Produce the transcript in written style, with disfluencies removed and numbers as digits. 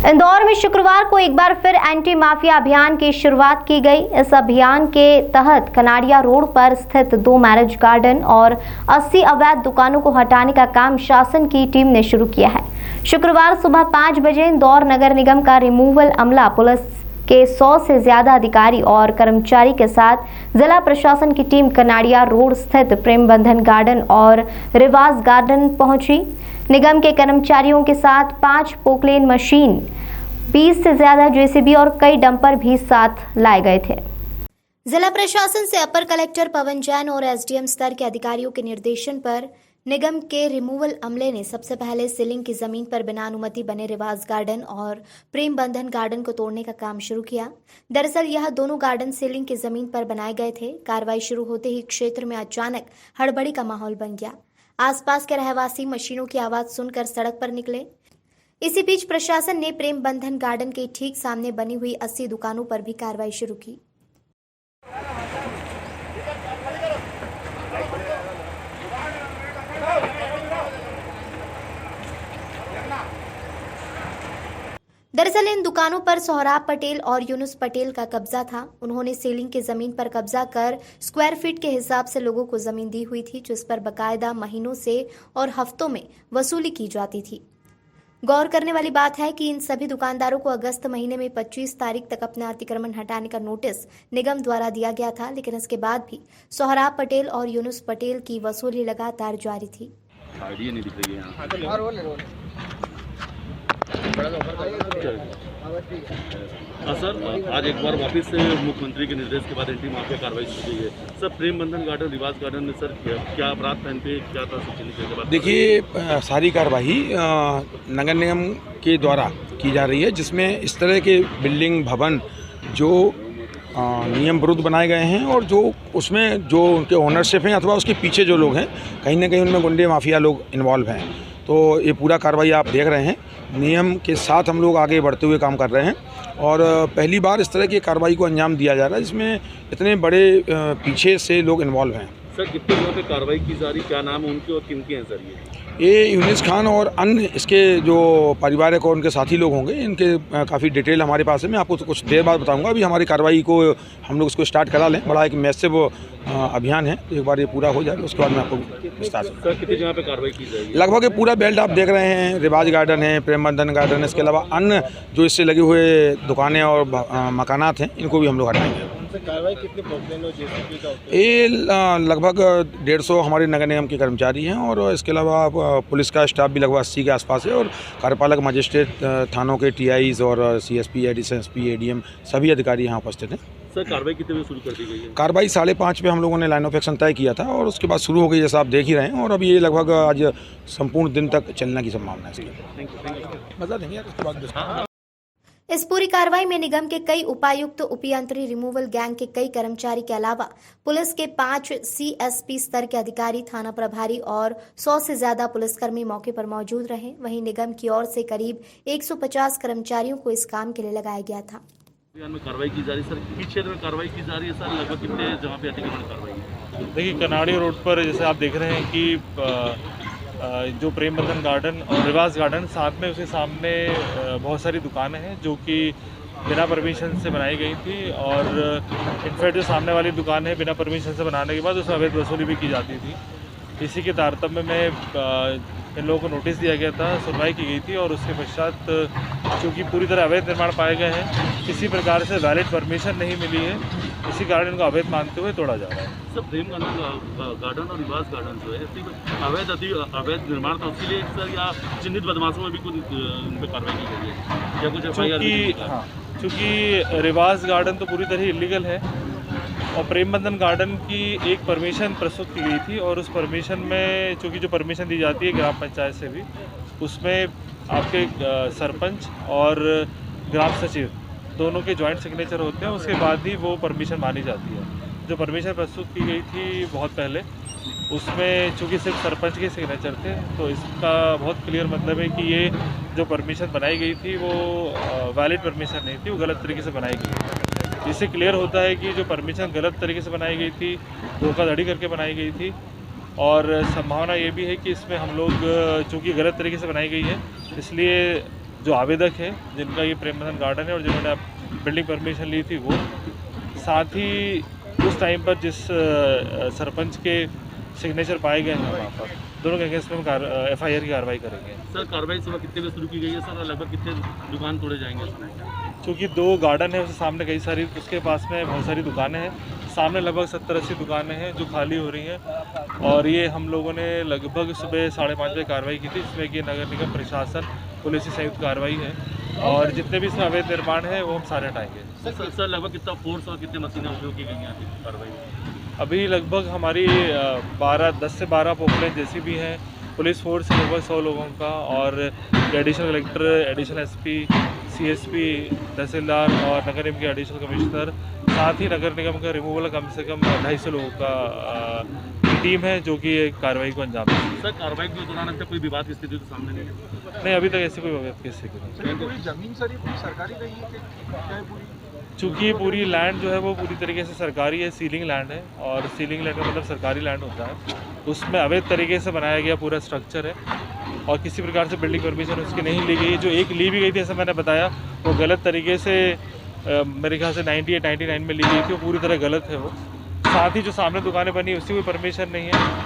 इंदौर में शुक्रवार को एक बार फिर एंटी माफिया अभियान की शुरुआत की गई। इस अभियान के तहत कनाड़िया रोड पर स्थित 2 मैरिज गार्डन और 80 अवैध दुकानों को हटाने का काम शासन की टीम ने शुरू किया है। शुक्रवार सुबह 5 बजे इंदौर नगर निगम का रिमूवल अमला पुलिस के 100 से ज्यादा अधिकारी और कर्मचारी के साथ जिला प्रशासन की टीम कनाड़िया रोड स्थित प्रेम बंधन गार्डन और रिवाज गार्डन पहुंची। निगम के कर्मचारियों के साथ 5 पोकलेन मशीन, 20 से ज्यादा जेसीबी और कई डंपर भी साथ लाए गए थे। जिला प्रशासन से अपर कलेक्टर पवन जैन और एसडीएम स्तर के अधिकारियों के निर्देशन पर निगम के रिमूवल अमले ने सबसे पहले सीलिंग की जमीन पर बिना अनुमति बने रिवाज गार्डन और प्रेम बंधन गार्डन को तोड़ने का काम शुरू किया। दरअसल यह दोनों गार्डन सीलिंग की जमीन पर बनाए गए थे। कार्रवाई शुरू होते ही क्षेत्र में अचानक हड़बड़ी का माहौल बन गया। आसपास के रहवासी मशीनों की आवाज सुनकर सड़क पर निकले। इसी बीच प्रशासन ने प्रेम बंधन गार्डन के ठीक सामने बनी हुई 80 दुकानों पर भी कार्रवाई शुरू की। दरअसल इन दुकानों पर सोहराब पटेल और यूनुस पटेल का कब्जा था। उन्होंने सीलिंग की जमीन पर कब्जा कर स्क्वायर फीट के हिसाब से लोगों को जमीन दी हुई थी, जिस पर बकायदा महीनों से और हफ्तों में वसूली की जाती थी। गौर करने वाली बात है कि इन सभी दुकानदारों को अगस्त महीने में 25 तारीख तक अपना अतिक्रमण हटाने का नोटिस निगम द्वारा दिया गया था, लेकिन इसके बाद भी सोहराब पटेल और यूनुस पटेल की वसूली लगातार जारी थी। सर, आज एक बार वापस से मुख्यमंत्री के निर्देश के बाद एंटी माफिया कार्रवाई शुरू की है। सर, प्रेम बंधन गार्डन, रिवाज गार्डन में सर क्या अपराध पहन पे क्या था सूचना? देखिए, सारी कार्रवाई नगर निगम के द्वारा की जा रही है, जिसमें इस तरह के बिल्डिंग भवन जो नियम विरुद्ध बनाए गए हैं और जो उसमें जो उनके ओनरशिप हैं अथवा उसके पीछे जो लोग हैं, कहीं ना कहीं उनमें गुंडे माफिया लोग इन्वॉल्व हैं। तो ये पूरा कार्रवाई आप देख रहे हैं, नियम के साथ हम लोग आगे बढ़ते हुए काम कर रहे हैं और पहली बार इस तरह की कार्रवाई को अंजाम दिया जा रहा है, जिसमें इतने बड़े पीछे से लोग इन्वॉल्व हैं। सर, कितने लोगों पे कार्रवाई की जा रही, क्या नाम है उनके और किनके हैं सर? ये यूनिस खान और अन्य इसके जो पारिवारिक और उनके साथी लोग होंगे, इनके काफ़ी डिटेल हमारे पास है। मैं आपको तो कुछ देर बाद बताऊंगा। अभी हमारी कार्रवाई को हम लोग इसको स्टार्ट करा लें। बड़ा एक मैसिव अभियान है, एक बार ये पूरा हो जाए उसके बाद मैं आपको विस्तार से। सर, कितनी जगह पे कार्रवाई की जाएगी? लगभग ये पूरा बेल्ट आप देख रहे हैं। रिवाज गार्डन है, प्रेम बंधन गार्डन है, इसके अलावा अन्य जो इससे लगे हुए दुकानें और मकानात हैं, इनको भी हम लोग हटाएंगे। कार्रवाई कितने पोकलेन और जेसीबी का? ये लगभग 150 हमारे नगर निगम के कर्मचारी हैं और इसके अलावा पुलिस का स्टाफ भी लगभग 80 के आसपास है और कार्यपालक मजिस्ट्रेट थानों के टीआईज और सीएसपी, एडिशनल एसपी, एडीएम सभी अधिकारी यहाँ उपस्थित हैं। सर, कार्रवाई कितने बजे शुरू कर दी गई है? कार्रवाई 5:30 पे हम लोगों ने लाइन ऑफ एक्शन तय किया था और उसके बाद शुरू हो गई, जैसा आप देख ही रहे हैं। और अभी ये लगभग आज संपूर्ण दिन तक चलने की संभावना है इसकी। मजा देंगे उसके बाद। इस पूरी कार्रवाई में निगम के कई उपायुक्त, उपयंत्री, रिमूवल गैंग के कई कर्मचारी के अलावा पुलिस के 5 सीएसपी स्तर के अधिकारी, थाना प्रभारी और 100 से ज्यादा पुलिसकर्मी मौके पर मौजूद रहे। वहीं निगम की ओर से करीब 150 कर्मचारियों को इस काम के लिए लगाया गया था। में कार्रवाई की जा रही है सर, किस क्षेत्र में कार्रवाई की जा रही है सर? लगभग कितने जहाँ पे अतिक्रमण कार्रवाई है? देखिए, कनाड़िया रोड पर जैसे आप देख रहे हैं कि जो प्रेम बंधन गार्डन और रिवाज गार्डन साथ में, उसके सामने बहुत सारी दुकानें हैं जो कि बिना परमिशन से बनाई गई थी और इनफैक्ट जो सामने वाली दुकान है बिना परमिशन से बनाने के बाद उसमें अवैध वसूली भी की जाती थी। इसी के तारतम्य में इन लोगों को नोटिस दिया गया था, सुनवाई की गई थी और उसके पश्चात चूँकि पूरी तरह अवैध निर्माण पाए गए हैं, किसी प्रकार से वैलिड परमिशन नहीं मिली है, इसी कारण इनको अवैध मानते हुए तोड़ा जा रहा है। सर, प्रेम गार्डन और रिवाज गार्डन जो है अवैध निर्माण था, उसके लिए सर या चिन्हित बदमाशों में भी कुछ उन पर कार्रवाई की गई है या कुछ एफआईआर? चूँकि रिवाज गार्डन तो पूरी तरह इलीगल है और प्रेम बंधन गार्डन की एक परमिशन प्रस्तुत की गई थी और उस परमिशन में चूँकि जो परमिशन दी जाती है ग्राम पंचायत से भी, उसमें आपके सरपंच और ग्राम सचिव दोनों के जॉइंट सिग्नेचर होते हैं, उसके बाद ही वो परमिशन मानी जाती है। जो परमिशन प्रस्तुत की गई थी बहुत पहले, उसमें चूँकि सिर्फ सरपंच के सिग्नेचर थे, तो इसका बहुत क्लियर मतलब है कि ये जो परमिशन बनाई गई थी वो वैलिड परमिशन नहीं थी, वो गलत तरीके से बनाई गई थी। इससे क्लियर होता है कि जो परमिशन गलत तरीके से बनाई गई थी, धोखाधड़ी करके बनाई गई थी और संभावना ये भी है कि इसमें हम लोग चूँकि गलत तरीके से बनाई गई है, इसलिए जो आवेदक है जिनका ये प्रेम बंधन गार्डन है और जिन्होंने बिल्डिंग परमिशन ली थी वो, साथ ही उस टाइम पर जिस सरपंच के सिग्नेचर पाए गए हैं वहाँ पर, दोनों के अगेंस्ट में FIR की कार्रवाई करेंगे। सर कार्रवाई सुबह कितने बजे शुरू की गई है सर, और लगभग कितने दुकान तोड़े जाएंगे इसमें? क्योंकि 2 गार्डन है, उसके सामने कई सारी, उसके पास में बहुत सारी दुकानें हैं, सामने लगभग 70-80 दुकानें हैं जो खाली हो रही हैं। और ये हम लोगों ने लगभग सुबह 5:30 बजे कार्रवाई की थी, जिसमें कि नगर निगम प्रशासन पुलिस की संयुक्त कार्रवाई है और जितने भी इसमें अवैध निर्माण है वो हम सारे हटाएंगे। सर लगभग कितना फोर्स और कितने मशीनें उपयोग की गई हैं कार्रवाई में? अभी लगभग हमारी 10 से 12 पॉपुलर JCB हैं, पुलिस फोर्स है लगभग 100 लोगों का, और additional collector, additional SP, CSP, तहसीलदार और नगर निगम के एडिशनल कमिश्नर, साथ ही नगर निगम का रिमूवल कम से कम 250 लोगों का टीम है जो कि ये कार्रवाई को अंजाम देगी। सर कार्रवाई के दौरान अब तक कोई विवाद की स्थिति तो सामने नहीं है? नहीं, अभी तक ऐसी कोई विवाद की स्थिति नहीं। पूरी जमीन सर ये पूरी सरकारी रही है कि क्या है पूरी? चूँकि पूरी लैंड जो है वो पूरी तरीके से सरकारी है, सीलिंग लैंड है, और सीलिंग लैंड का मतलब सरकारी लैंड होता है, उसमें अवैध तरीके से बनाया गया पूरा स्ट्रक्चर है और किसी प्रकार से बिल्डिंग परमिशन उसकी नहीं ली गई। जो एक ली भी गई थी, ऐसा मैंने बताया, वो गलत तरीके से मेरे ख्याल से 98-99 में ली गई थी, वो पूरी तरह गलत है वो। साथ ही जो सामने दुकानें बनी उसकी कोई परमिशन नहीं है।